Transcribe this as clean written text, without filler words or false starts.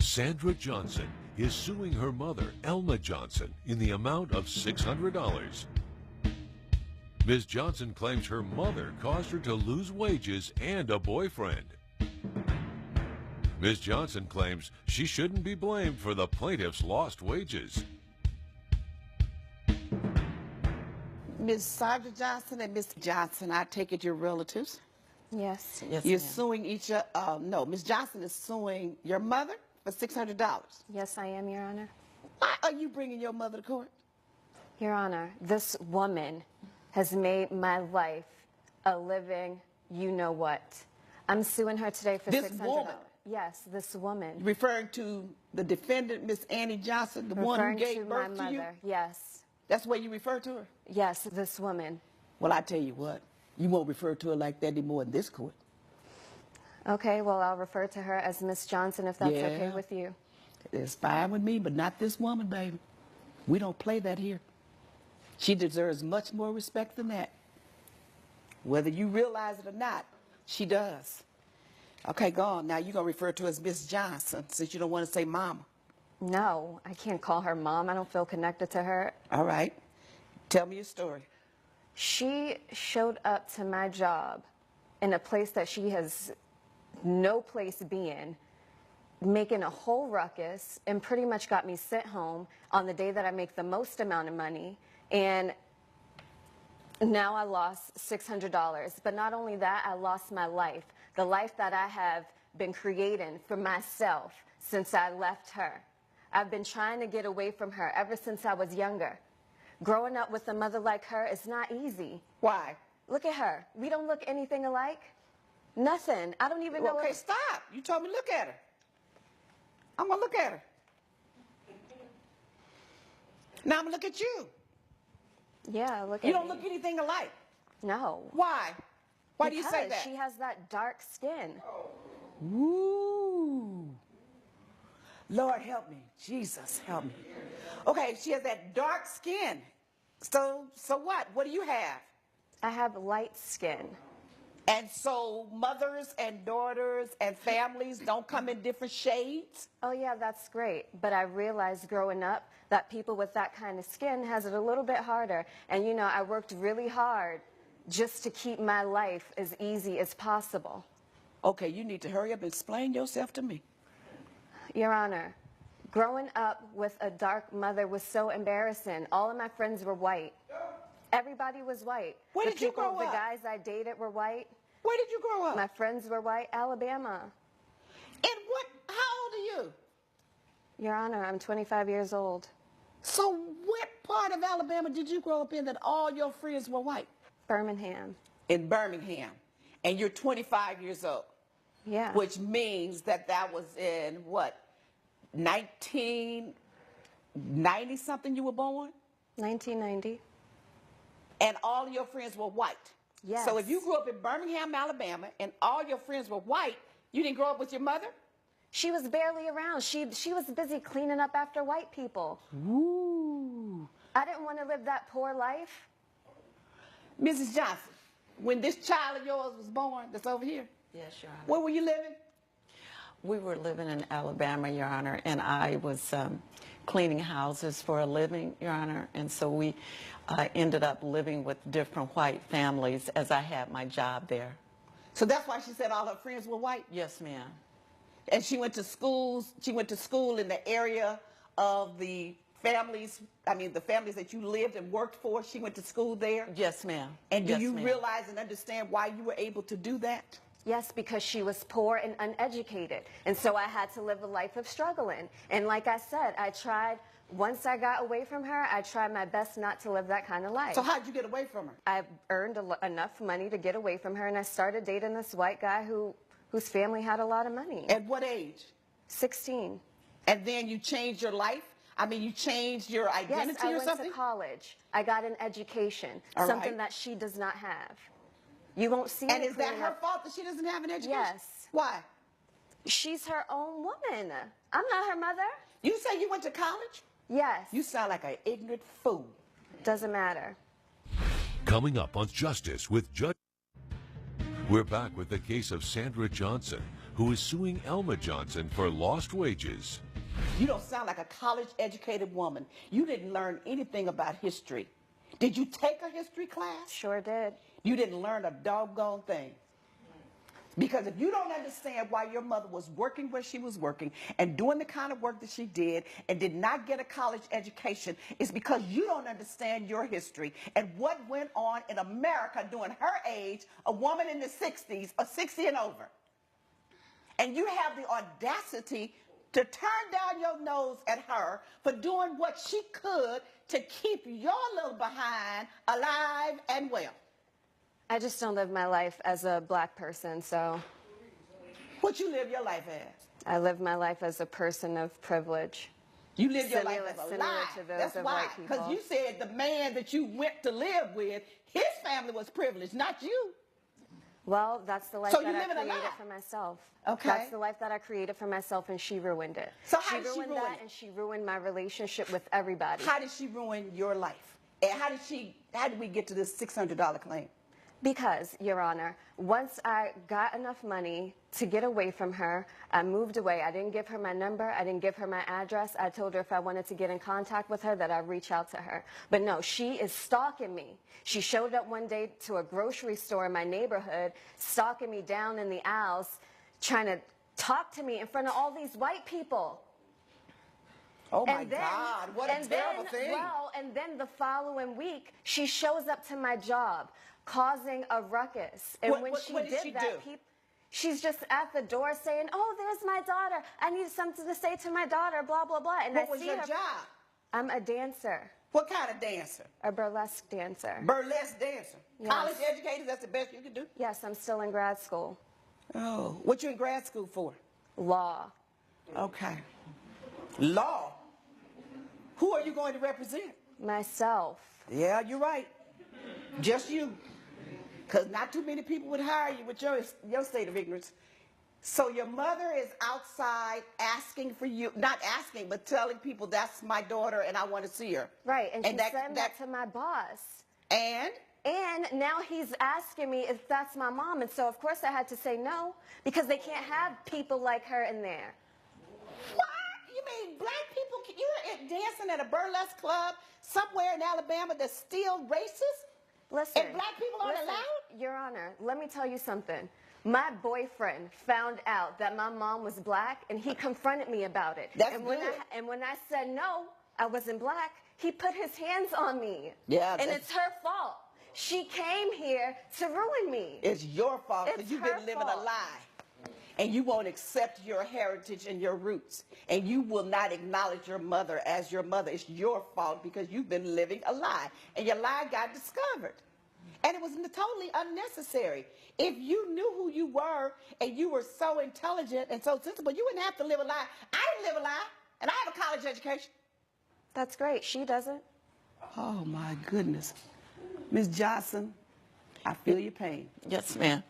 Sandra Johnson is suing her mother, Elma Johnson, in the amount of $600. Ms. Johnson claims her mother caused her to lose wages and a boyfriend. Ms. Johnson claims she shouldn't be blamed for the plaintiff's lost wages. Ms. Sandra Johnson and Ms. Johnson, I take it you're relatives? Yes. You're suing each other. No, Ms. Johnson is suing your mother for $600. Yes, I am, Your Honor. Why are you bringing your mother to court? Your Honor, this woman has made my life a living you-know-what. I'm suing her today for $600. This woman? Yes, this woman. Referring to the defendant, Miss Aunty Johnson, the one who gave birth to you? Yes. That's the way you refer to her? Yes, this woman. Well, I tell you what, you won't refer to her like that anymore in this court. Okay, well, I'll refer to her as Miss Johnson if that's okay with you. It's fine with me, but not this woman, baby. We don't play that here. She deserves much more respect than that. Whether you realize it or not, she does. Okay, go on. Now you're going to refer to her as Miss Johnson since you don't want to say mama. No, I can't call her mom. I don't feel connected to her. All right. Tell me your story. She showed up to my job in a place that she has no place being, making a whole ruckus, and pretty much got me sent home on the day that I make the most amount of money. And now I lost $600. But not only that, I lost my life, the life that I have been creating for myself since I left her. I've been trying to get away from her ever since I was younger. Growing up with a mother like her is not easy. Why? Look at her. We don't look anything alike. Nothing. I don't even know. Okay, stop. You told me look at her. I'm going to look at her. Now I'm going to look at you. Yeah, look at You don't look anything alike. No. Why? Why do you say that? She has that dark skin. Ooh. Lord, help me. Jesus, help me. Okay, she has that dark skin. So what? What do you have? I have light skin. And so mothers and daughters and families don't come in different shades? Oh, yeah, that's great. But I realized growing up that people with that kind of skin has it a little bit harder. And, you know, I worked really hard just to keep my life as easy as possible. Okay, you need to hurry up and explain yourself to me. Your Honor, growing up with a dark mother was so embarrassing. All of my friends were white. Everybody was white. Where did you grow up? The guys I dated were white. Where did you grow up? My friends were white. Alabama. And what? How old are you? Your Honor, I'm 25 years old. So what part of Alabama did you grow up in that all your friends were white? Birmingham. In Birmingham. And you're 25 years old. Yeah. Which means that was in, what, 1990 something you were born? 1990. And all of your friends were white? Yes. So if you grew up in Birmingham, Alabama, and all your friends were white, you didn't grow up with your mother? She was barely around. She was busy cleaning up after white people. Ooh. I didn't want to live that poor life. Mrs. Johnson, when this child of yours was born, that's over here, yes, Your Honor. where were you living? We were living in Alabama, Your Honor, and I was cleaning houses for a living, Your Honor, and so we ended up living with different white families as I had my job there. So that's why she said all her friends were white? Yes, ma'am. And she went to school in the area of the families, the families that you lived and worked for, she went to school there? Yes, ma'am. And do you realize and understand why you were able to do that? Yes, because she was poor and uneducated. And so I had to live a life of struggling. And like I said, once I got away from her, I tried my best not to live that kind of life. So how'd you get away from her? I earned enough money to get away from her, and I started dating this white guy whose family had a lot of money. At what age? 16. And then you changed your life? You changed your identity or something? Yes, I went to college. I got an education, something that she does not have. You won't see And is that her fault that she doesn't have an education? Yes. Why? She's her own woman. I'm not her mother. You say you went to college? Yes. You sound like an ignorant fool. Doesn't matter. Coming up on Justice with Judge. We're back with the case of Sandra Johnson, who is suing Elma Johnson for lost wages. You don't sound like a college-educated woman. You didn't learn anything about history. Did you take a history class? Sure did. You didn't learn a doggone thing. Because if you don't understand why your mother was working where she was working and doing the kind of work that she did and did not get a college education, it's because you don't understand your history and what went on in America during her age, a woman in the 60s or 60 and over. And you have the audacity to turn down your nose at her for doing what she could to keep your little behind alive and well. I just don't live my life as a black person, so. What you live your life as? I live my life as a person of privilege. You live your life as a Similar lie. to those That's of why. white people. Because you said the man that you went to live with, his family was privileged, not you. Well, that's the life So you that I live in a created lie. for myself. Okay. That's the life that I created for myself, and she ruined it. So how did she ruined ruin that, it? and she ruined my relationship with everybody. How did she ruin your life? And how did we get to this $600 claim? Because, Your Honor, once I got enough money to get away from her, I moved away. I didn't give her my number. I didn't give her my address. I told her if I wanted to get in contact with her that I'd reach out to her. But no, she is stalking me. She showed up one day to a grocery store in my neighborhood, stalking me down in the aisles, trying to talk to me in front of all these white people. Oh my God, what a terrible thing. Well, and then the following week, she shows up to my job, causing a ruckus. And What did she do? She's just at the door saying, "Oh, there's my daughter. I need something to say to my daughter, blah, blah, blah." And What I was see your her. job? I'm a dancer, What kind of dancer? a burlesque dancer. Burlesque dancer. Yes. College educated, that's the best you can do? Yes, I'm still in grad school. Oh, what you in grad school for? Law. Okay. Law. Who are you going to represent? Myself. Yeah, you're right. Just you. Because not too many people would hire you with your state of ignorance. So your mother is outside asking for you, not asking, but telling people, that's my daughter and I want to see her. Right, and she sent that to my boss. And now he's asking me if that's my mom. And so, of course, I had to say no, because they can't have people like her in there. What? You mean black people, you're dancing at a burlesque club somewhere in Alabama that's still racist? Listen. And black people aren't allowed? Your Honor, let me tell you something. My boyfriend found out that my mom was black, and he confronted me about it. That's and good. when I said no, I wasn't black, he put his hands on me. Yeah, and it's her fault. She came here to ruin me. It's your fault because It's you've her been living fault. a lie. And you won't accept your heritage and your roots. And you will not acknowledge your mother as your mother. It's your fault because you've been living a lie. And your lie got discovered. And it was totally unnecessary. If you knew who you were and you were so intelligent and so sensible, you wouldn't have to live a lie. I didn't live a lie, and I have a college education. That's great. She doesn't. Oh, my goodness. Ms. Johnson, I feel your pain. Yes, ma'am.